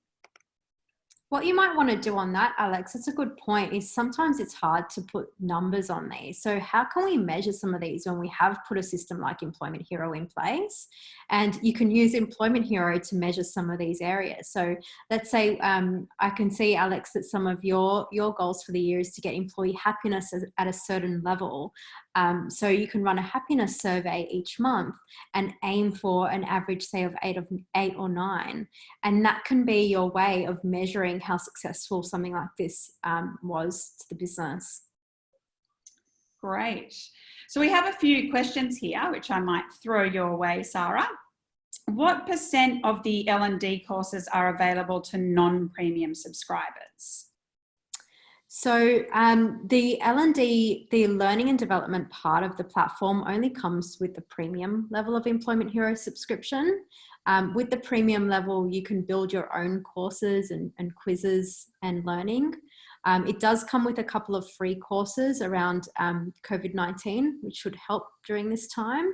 What you might want to do on that, Alex, it's a good point, is sometimes it's hard to put numbers on these. So how can we measure some of these when we have put a system like Employment Hero in place? And you can use Employment Hero to measure some of these areas. So let's say I can see, Alex, that some of your goals for the year is to get employee happiness at a certain level. So you can run a happiness survey each month and aim for an average, say, of 8 or 9. And that can be your way of measuring how successful something like this was to the business. Great. So we have a few questions here, which I might throw your way, Sarah. What % of the L&D courses are available to non-premium subscribers? So the L&D, the learning and development part of the platform only comes with the premium level of Employment Hero subscription. With the premium level, you can build your own courses and quizzes and learning. It does come with a couple of free courses around COVID-19, which should help during this time.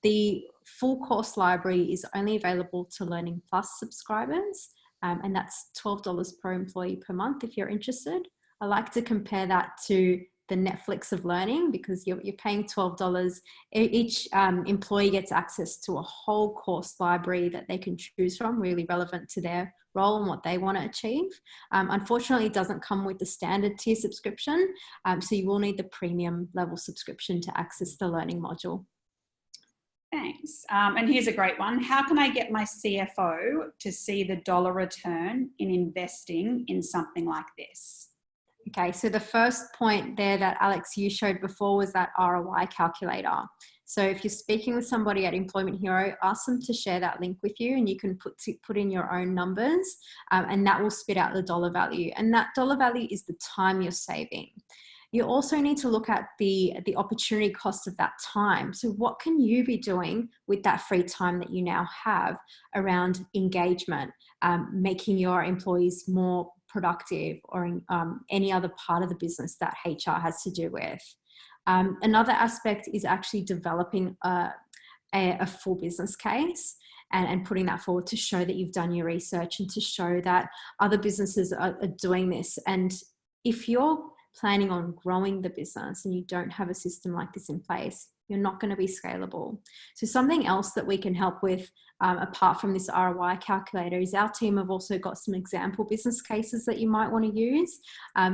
The full course library is only available to Learning Plus subscribers, and that's $12 per employee per month if you're interested. I like to compare that to the Netflix of learning, because you're paying $12. Each employee gets access to a whole course library that they can choose from, really relevant to their role and what they want to achieve. Unfortunately, it doesn't come with the standard tier subscription, so you will need the premium level subscription to access the learning module. Thanks. And here's a great one. How can I get my CFO to see the dollar return in investing in something like this? Okay, so the first point there that Alex, you showed before was that ROI calculator. So if you're speaking with somebody at Employment Hero, ask them to share that link with you, and you can put in your own numbers, and that will spit out the dollar value. And that dollar value is the time you're saving. You also need to look at the opportunity cost of that time. So what can you be doing with that free time that you now have around engagement, making your employees more productive, or any other part of the business that HR has to do with. Another aspect is actually developing a full business case and putting that forward to show that you've done your research and to show that other businesses are doing this. And if you're planning on growing the business and you don't have a system like this in place, you're not going to be scalable. So something else that we can help with, apart from this ROI calculator, is our team have also got some example business cases that you might want to use.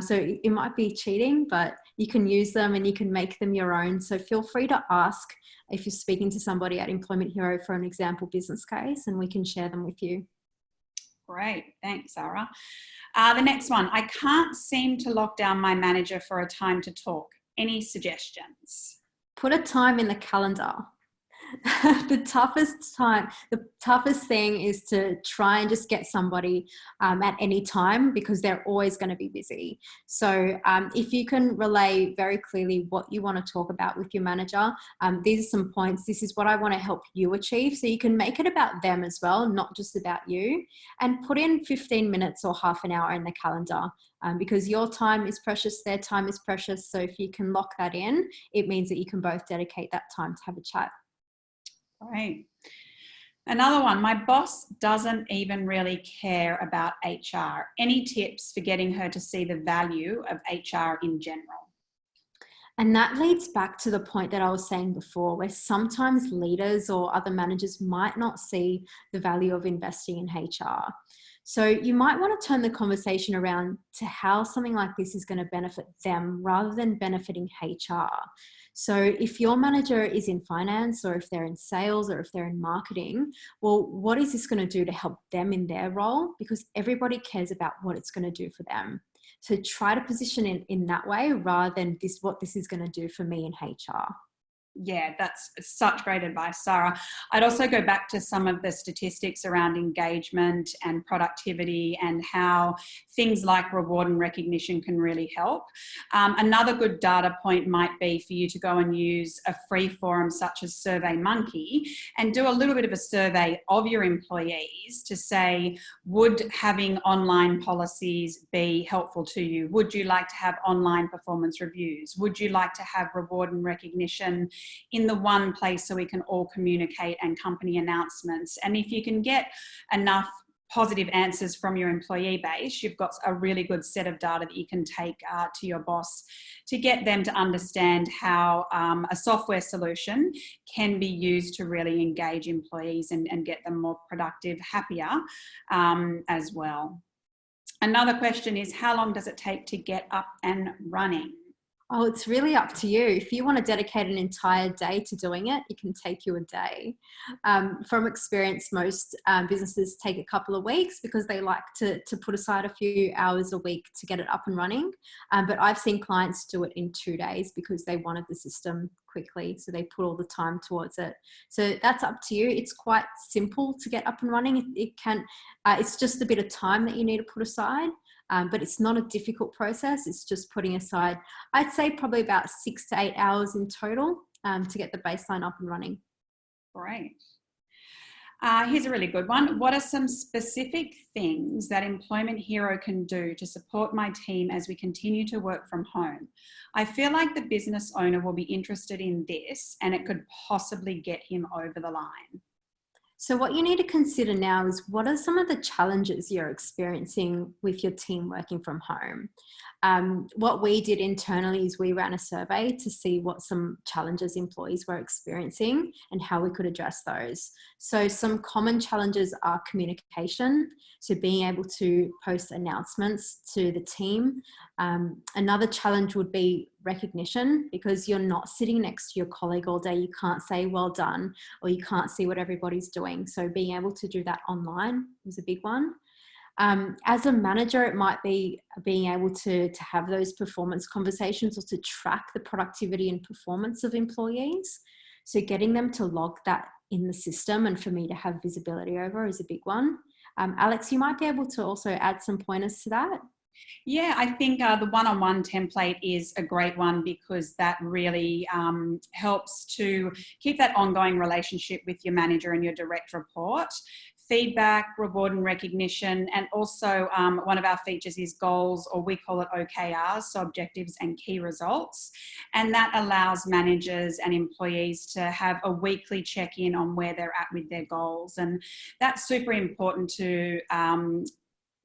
So it might be cheating, but you can use them and you can make them your own. So feel free to ask if you're speaking to somebody at Employment Hero for an example business case, and we can share them with you. Great, thanks, Sarah. The next one, I can't seem to lock down my manager for a time to talk. Any suggestions? Put a time in the calendar. The toughest thing is to try and just get somebody at any time, because they're always going to be busy. So if you can relay very clearly what you want to talk about with your manager, these are some points. This is what I want to help you achieve. So you can make it about them as well, not just about you, and put in 15 minutes or half an hour in the calendar. Because your time is precious, their time is precious. So if you can lock that in, it means that you can both dedicate that time to have a chat. Great. Another one, my boss doesn't even really care about HR. Any tips for getting her to see the value of HR in general? And that leads back to the point that I was saying before, where sometimes leaders or other managers might not see the value of investing in HR. So you might want to turn the conversation around to how something like this is going to benefit them rather than benefiting HR. So if your manager is in finance, or if they're in sales, or if they're in marketing, well, what is this going to do to help them in their role? Because everybody cares about what it's going to do for them. So try to position it in that way rather than what this is going to do for me in HR. Yeah, that's such great advice, Sarah. I'd also go back to some of the statistics around engagement and productivity and how things like reward and recognition can really help. Another good data point might be for you to go and use a free forum such as SurveyMonkey and do a little bit of a survey of your employees to say, would having online policies be helpful to you? Would you like to have online performance reviews? Would you like to have reward and recognition in the one place so we can all communicate, and company announcements? And if you can get enough positive answers from your employee base, you've got a really good set of data that you can take to your boss to get them to understand how a software solution can be used to really engage employees and get them more productive, happier as well. Another question is, how long does it take to get up and running? Oh, it's really up to you. If you want to dedicate an entire day to doing it, it can take you a day. From experience, most businesses take a couple of weeks because they like to put aside a few hours a week to get it up and running. But I've seen clients do it in 2 days because they wanted the system quickly. So they put all the time towards it. So that's up to you. It's quite simple to get up and running. It's just a bit of time that you need to put aside. But it's not a difficult process. It's just putting aside, I'd say probably about 6 to 8 hours in total to get the baseline up and running. Great. Here's a really good one. What are some specific things that Employment Hero can do to support my team as we continue to work from home? I feel like the business owner will be interested in this and it could possibly get him over the line. So what you need to consider now is what are some of the challenges you're experiencing with your team working from home? What we did internally is we ran a survey to see what some challenges employees were experiencing and how we could address those. So some common challenges are communication, so being able to post announcements to the team. Another challenge would be recognition, because you're not sitting next to your colleague all day. You can't say well done, or you can't see what everybody's doing. So being able to do that online was a big one. As a manager, it might be being able to have those performance conversations or to track the productivity and performance of employees. So getting them to log that in the system and for me to have visibility over is a big one. Alex, you might be able to also add some pointers to that. Yeah, I think the one-on-one template is a great one because that really helps to keep that ongoing relationship with your manager and your direct report. Feedback, reward and recognition, and also one of our features is goals, or we call it OKRs, so objectives and key results. And that allows managers and employees to have a weekly check-in on where they're at with their goals. And that's super important to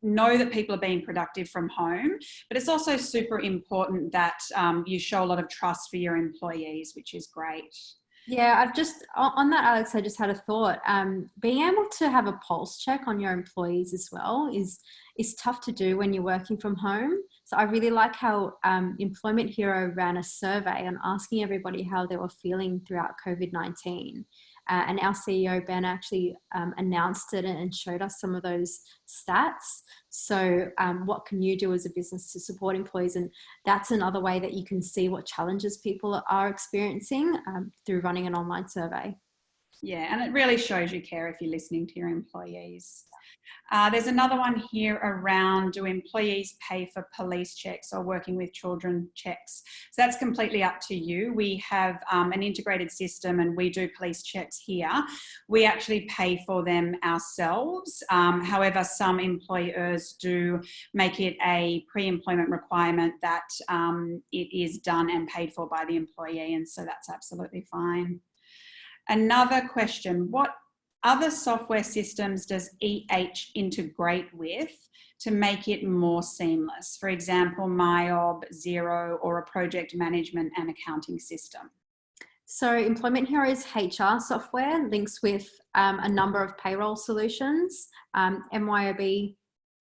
know that people are being productive from home, but it's also super important that you show a lot of trust for your employees, which is great. Yeah, on that, Alex, I just had a thought. Being able to have a pulse check on your employees as well is tough to do when you're working from home. So I really like how Employment Hero ran a survey on asking everybody how they were feeling throughout COVID-19. And our CEO, Ben, actually announced it and showed us some of those stats. So what can you do as a business to support employees? And that's another way that you can see what challenges people are experiencing through running an online survey. Yeah, and it really shows you care if you're listening to your employees. There's another one here around, do employees pay for police checks or working with children checks? So that's completely up to you. We have an integrated system and we do police checks here. We actually pay for them ourselves. However, some employers do make it a pre-employment requirement that it is done and paid for by the employee, and so that's absolutely fine. Another question, what other software systems does EH integrate with to make it more seamless? For example, MyOb, Xero, or a project management and accounting system? So Employment Hero's HR software links with a number of payroll solutions, MYOB,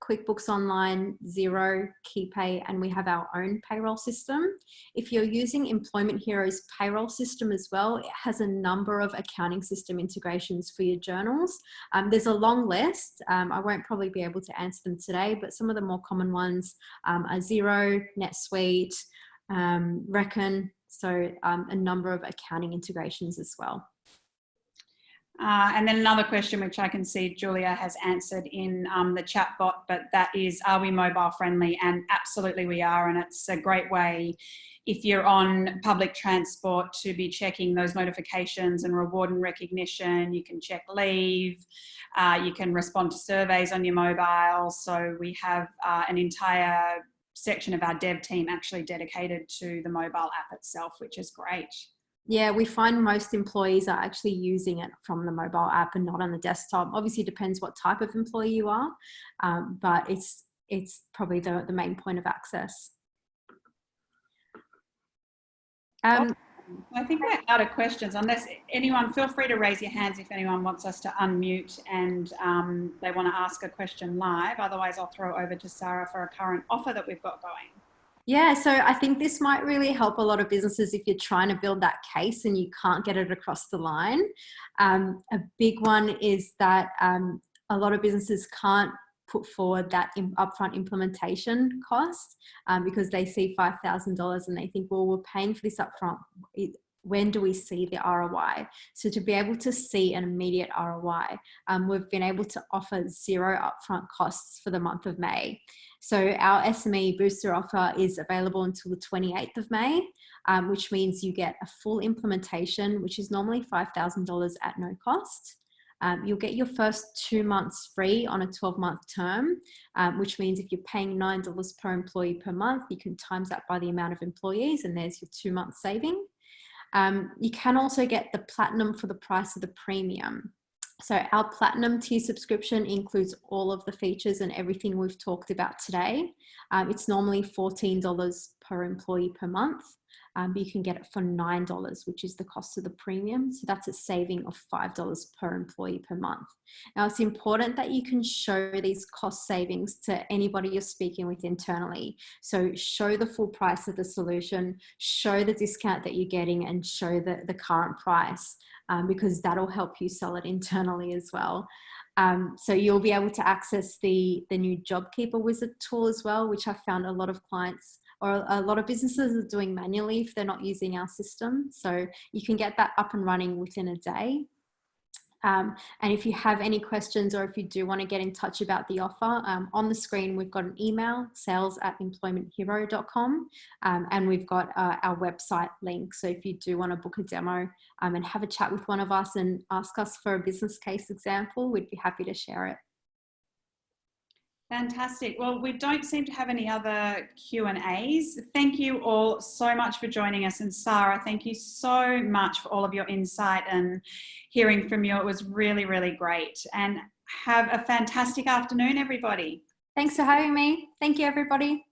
QuickBooks Online, Xero, KeyPay, and we have our own payroll system. If you're using Employment Hero's payroll system as well, it has a number of accounting system integrations for your journals. There's a long list. I won't probably be able to answer them today, but some of the more common ones are Xero, NetSuite, Reckon, so a number of accounting integrations as well. And then another question, which I can see Julia has answered in the chat bot, but that is, are we mobile friendly? And absolutely we are. And it's a great way, if you're on public transport, to be checking those notifications and reward and recognition. You can check leave, you can respond to surveys on your mobile. So we have an entire section of our dev team actually dedicated to the mobile app itself, which is great. Yeah, we find most employees are actually using it from the mobile app and not on the desktop. Obviously, it depends what type of employee you are, but it's probably the main point of access. I think we're out of questions. Unless anyone, feel free to raise your hands if anyone wants us to unmute and they want to ask a question live. Otherwise, I'll throw over to Sarah for a current offer that we've got going. Yeah, so I think this might really help a lot of businesses if you're trying to build that case and you can't get it across the line. A big one is that a lot of businesses can't put forward that upfront implementation cost because they see $5,000 and they think, well, we're paying for this upfront. When do we see the ROI? So to be able to see an immediate ROI, we've been able to offer 0 upfront costs for the month of May. So our SME booster offer is available until the 28th of May, which means you get a full implementation, which is normally $5,000 at no cost. You'll get your first 2 months free on a 12-month term, which means if you're paying $9 per employee per month, you can times that by the amount of employees and there's your 2-month saving. You can also get the platinum for the price of the premium. So our platinum tier subscription includes all of the features and everything we've talked about today. It's normally $14 per employee per month, but you can get it for $9, which is the cost of the premium. So that's a saving of $5 per employee per month. Now it's important that you can show these cost savings to anybody you're speaking with internally. So show the full price of the solution, show the discount that you're getting, and show the current price. Because that'll help you sell it internally as well. So you'll be able to access the new JobKeeper Wizard tool as well, which I found a lot of clients or a lot of businesses are doing manually if they're not using our system. So you can get that up and running within a day. And if you have any questions or if you do want to get in touch about the offer, on the screen we've got an email, sales@employmenthero.com, and we've got our website link. So if you do want to book a demo and have a chat with one of us and ask us for a business case example, we'd be happy to share it. Fantastic. Well, we don't seem to have any other Q&As. Thank you all so much for joining us. And Sarah, thank you so much for all of your insight and hearing from you. It was really, really great. And have a fantastic afternoon, everybody. Thanks for having me. Thank you, everybody.